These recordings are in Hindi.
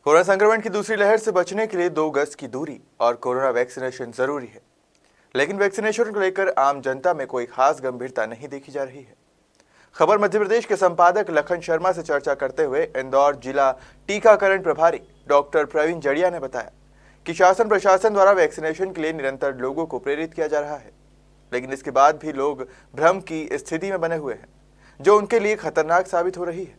कोरोना संक्रमण की दूसरी लहर से बचने के लिए 2 गज की दूरी और कोरोना वैक्सीनेशन जरूरी है, लेकिन वैक्सीनेशन को लेकर आम जनता में कोई खास गंभीरता नहीं देखी जा रही है। खबर मध्य प्रदेश के संपादक लखन शर्मा से चर्चा करते हुए इंदौर जिला टीकाकरण प्रभारी डॉक्टर प्रवीण जड़िया ने बताया कि शासन प्रशासन द्वारा वैक्सीनेशन के लिए निरंतर लोगों को प्रेरित किया जा रहा है, लेकिन इसके बाद भी लोग भ्रम की स्थिति में बने हुए हैं, जो उनके लिए खतरनाक साबित हो रही है।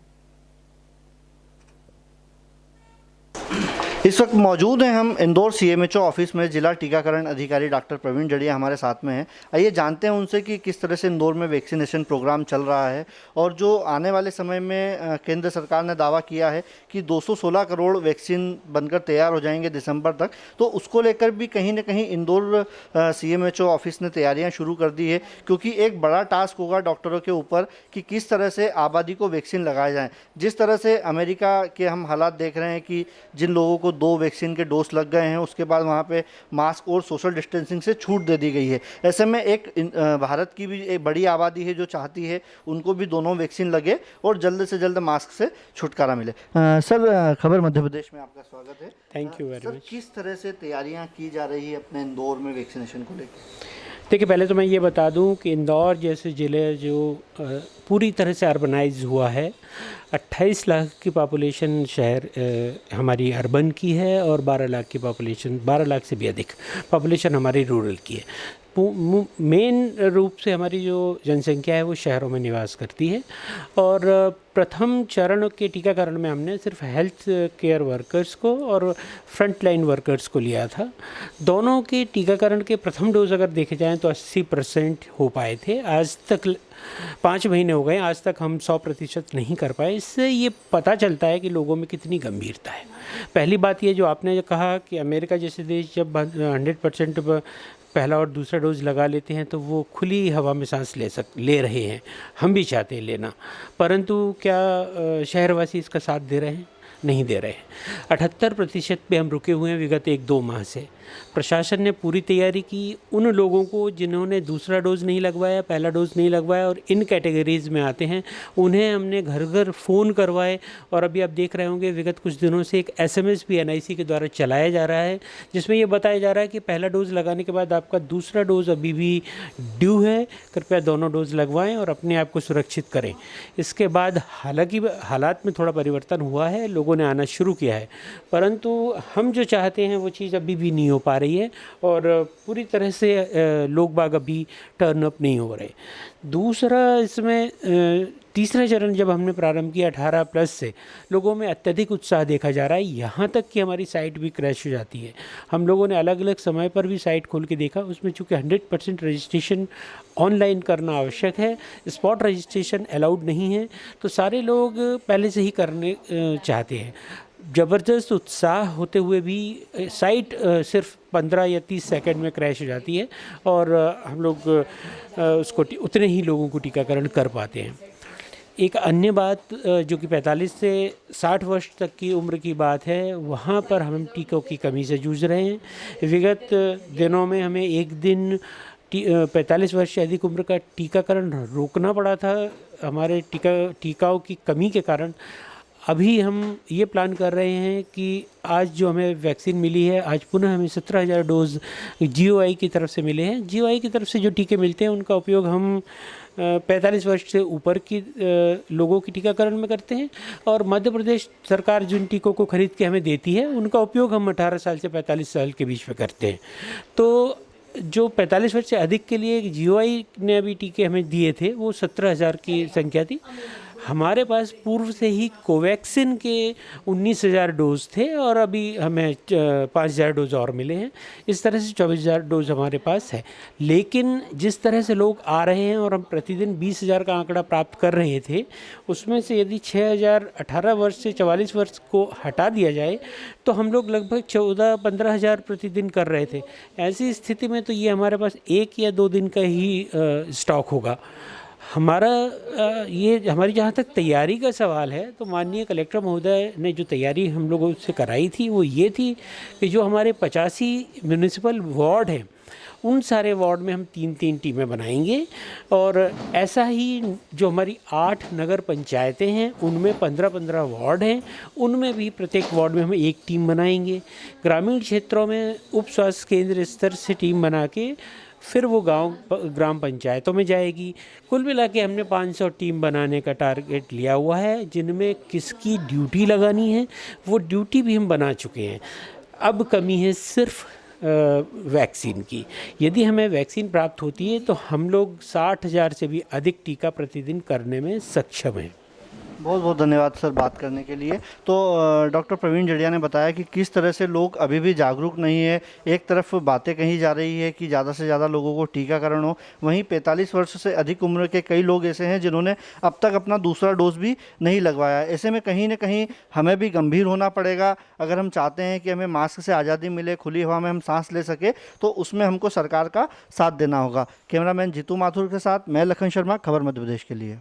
इस वक्त मौजूद हैं हम इंदौर सीएमएचओ ऑफिस में। जिला टीकाकरण अधिकारी डॉक्टर प्रवीण जड़िया हमारे साथ में हैं। आइए जानते हैं उनसे कि किस तरह से इंदौर में वैक्सीनेशन प्रोग्राम चल रहा है और जो आने वाले समय में केंद्र सरकार ने दावा किया है कि 216 करोड़ वैक्सीन बनकर तैयार हो जाएंगे दिसंबर तक, तो उसको लेकर भी कहीं ना कहीं इंदौर सीएमएचओ ऑफिस ने तैयारियाँ शुरू कर दी है, क्योंकि एक बड़ा टास्क होगा डॉक्टरों के ऊपर कि किस तरह से आबादी को वैक्सीन लगाए जाएँ। जिस तरह से अमेरिका के हम हालात देख रहे हैं कि जिन लोगों को 2 वैक्सीन के डोज लग गए हैं, उसके बाद वहाँ पे मास्क और सोशल डिस्टेंसिंग से छूट दे दी गई है। ऐसे में एक भारत की भी एक बड़ी आबादी है जो चाहती है उनको भी दोनों वैक्सीन लगे और जल्द से जल्द मास्क से छुटकारा मिले। सर, खबर मध्य प्रदेश में आपका स्वागत है। Thank you very much. किस तरह से तैयारियाँ की जा रही है अपने इंदौर में वैक्सीनेशन को लेकर? देखिए, पहले तो मैं ये बता दूं कि इंदौर जैसे ज़िले जो पूरी तरह से अर्बनाइज हुआ है, 28 लाख की पॉपुलेशन शहर हमारी अर्बन की है और 12 लाख की पॉपुलेशन, 12 लाख से भी अधिक पॉपुलेशन हमारी रूरल की है। मेन रूप से हमारी जो जनसंख्या है वो शहरों में निवास करती है और प्रथम चरण के टीकाकरण में हमने सिर्फ हेल्थ केयर वर्कर्स को और फ्रंट लाइन वर्कर्स को लिया था। दोनों के टीकाकरण के प्रथम डोज अगर देखे जाएँ तो 80% हो पाए थे। आज तक 5 महीने हो गए, आज तक हम 100% नहीं कर पाए। इससे ये पता चलता है कि लोगों में कितनी गंभीरता है। पहली बात ये जो आपने जो कहा कि अमेरिका जैसे देश जब 100% पहला और दूसरा डोज लगा लेते हैं तो वो खुली हवा में सांस ले रहे हैं। हम भी चाहते हैं लेना, परंतु क्या शहरवासी इसका साथ दे रहे हैं? नहीं दे रहे हैं। 78% पे हम रुके हुए हैं विगत 1-2 माह से। प्रशासन ने पूरी तैयारी की। उन लोगों को जिन्होंने दूसरा डोज नहीं लगवाया, पहला डोज नहीं लगवाया और इन कैटेगरीज़ में आते हैं, उन्हें हमने घर घर फ़ोन करवाए और अभी आप देख रहे होंगे विगत कुछ दिनों से एक SMS भी NIC के द्वारा चलाया जा रहा है, जिसमें ये बताया जा रहा है कि पहला डोज लगाने के बाद आपका दूसरा डोज अभी भी ड्यू है, कृपया दोनों डोज लगवाएं और अपने आप को सुरक्षित करें। इसके बाद हालांकि हालात में थोड़ा परिवर्तन हुआ है, लोगों ने आना शुरू किया है, परंतु हम जो चाहते हैं वो चीज़ अभी भी नहीं हो पा रही है और पूरी तरह से लोग बाग अभी टर्न अप नहीं हो रहे। दूसरा, इसमें तीसरा चरण जब हमने प्रारंभ किया 18+ से, लोगों में अत्यधिक उत्साह देखा जा रहा है, यहाँ तक कि हमारी साइट भी क्रैश हो जाती है। हम लोगों ने अलग अलग समय पर भी साइट खोल के देखा, उसमें चूँकि 100% रजिस्ट्रेशन ऑनलाइन करना आवश्यक है, स्पॉट रजिस्ट्रेशन अलाउड नहीं है, तो सारे लोग पहले से ही करने चाहते हैं। ज़बरदस्त उत्साह होते हुए भी साइट सिर्फ 15 या 30 सेकंड में क्रैश हो जाती है और हम लोग उसको उतने ही लोगों को टीकाकरण कर पाते हैं। एक अन्य बात जो कि 45 से 60 वर्ष तक की उम्र की बात है, वहाँ पर हम टीकों की कमी से जूझ रहे हैं। विगत दिनों में हमें एक दिन 45 वर्ष से अधिक उम्र का टीकाकरण रोकना पड़ा था हमारे टीकाओं की कमी के कारण। अभी हम ये प्लान कर रहे हैं कि आज जो हमें वैक्सीन मिली है, आज पुनः हमें 17,000 डोज GOI की तरफ से मिले हैं। GOI की तरफ से जो टीके मिलते हैं उनका उपयोग हम 45 वर्ष से ऊपर की लोगों की टीकाकरण में करते हैं और मध्य प्रदेश सरकार जिन टीकों को खरीद के हमें देती है उनका उपयोग हम 18 साल से 45 साल के बीच में करते हैं। तो जो 45 वर्ष से अधिक के लिए GOI ने अभी टीके हमें दिए थे वो 17,000 की संख्या थी। हमारे पास पूर्व से ही कोवैक्सिन के 19,000 डोज थे और अभी हमें 5,000 डोज और मिले हैं। इस तरह से 24,000 डोज हमारे पास है। लेकिन जिस तरह से लोग आ रहे हैं और हम प्रतिदिन 20,000 का आंकड़ा प्राप्त कर रहे थे, उसमें से यदि 6,000 18 वर्ष से 44 वर्ष को हटा दिया जाए तो हम लोग लगभग 14-15,000 प्रतिदिन कर रहे थे। ऐसी स्थिति में तो ये हमारे पास 1 या 2 दिन का ही स्टॉक होगा। हमारा ये हमारी जहाँ तक तैयारी का सवाल है तो माननीय कलेक्टर महोदय ने जो तैयारी हम लोगों से कराई थी वो ये थी कि जो हमारे 85 म्यूनिसिपल वार्ड हैं उन सारे वार्ड में हम 3-3 टीमें बनाएंगे और ऐसा ही जो हमारी 8 नगर पंचायतें हैं उनमें 15-15 वार्ड हैं उनमें भी प्रत्येक वार्ड में हम एक टीम बनाएंगे। ग्रामीण क्षेत्रों में उप स्वास्थ्य केंद्र स्तर से टीम बना के फिर वो ग्राम पंचायतों में जाएगी। कुल मिला के हमने 500 टीम बनाने का टारगेट लिया हुआ है जिनमें किसकी ड्यूटी लगानी है वो ड्यूटी भी हम बना चुके हैं। अब कमी है सिर्फ वैक्सीन की। यदि हमें वैक्सीन प्राप्त होती है तो हम लोग 60,000 से भी अधिक टीका प्रतिदिन करने में सक्षम हैं। बहुत बहुत धन्यवाद सर बात करने के लिए। तो डॉक्टर प्रवीण जड़िया ने बताया कि किस तरह से लोग अभी भी जागरूक नहीं है। एक तरफ बातें कही जा रही है कि ज़्यादा से ज़्यादा लोगों को टीकाकरण हो, वहीं 45 वर्ष से अधिक उम्र के कई लोग ऐसे हैं जिन्होंने अब तक अपना दूसरा डोज भी नहीं लगवाया। ऐसे में कहीं ना कहीं हमें भी गंभीर होना पड़ेगा अगर हम चाहते हैं कि हमें मास्क से आज़ादी मिले, खुली हवा में हम सांस ले सके, तो उसमें हमको सरकार का साथ देना होगा। कैमरामैन जीतू माथुर के साथ मैं लखन शर्मा, खबर मध्य प्रदेश के लिए।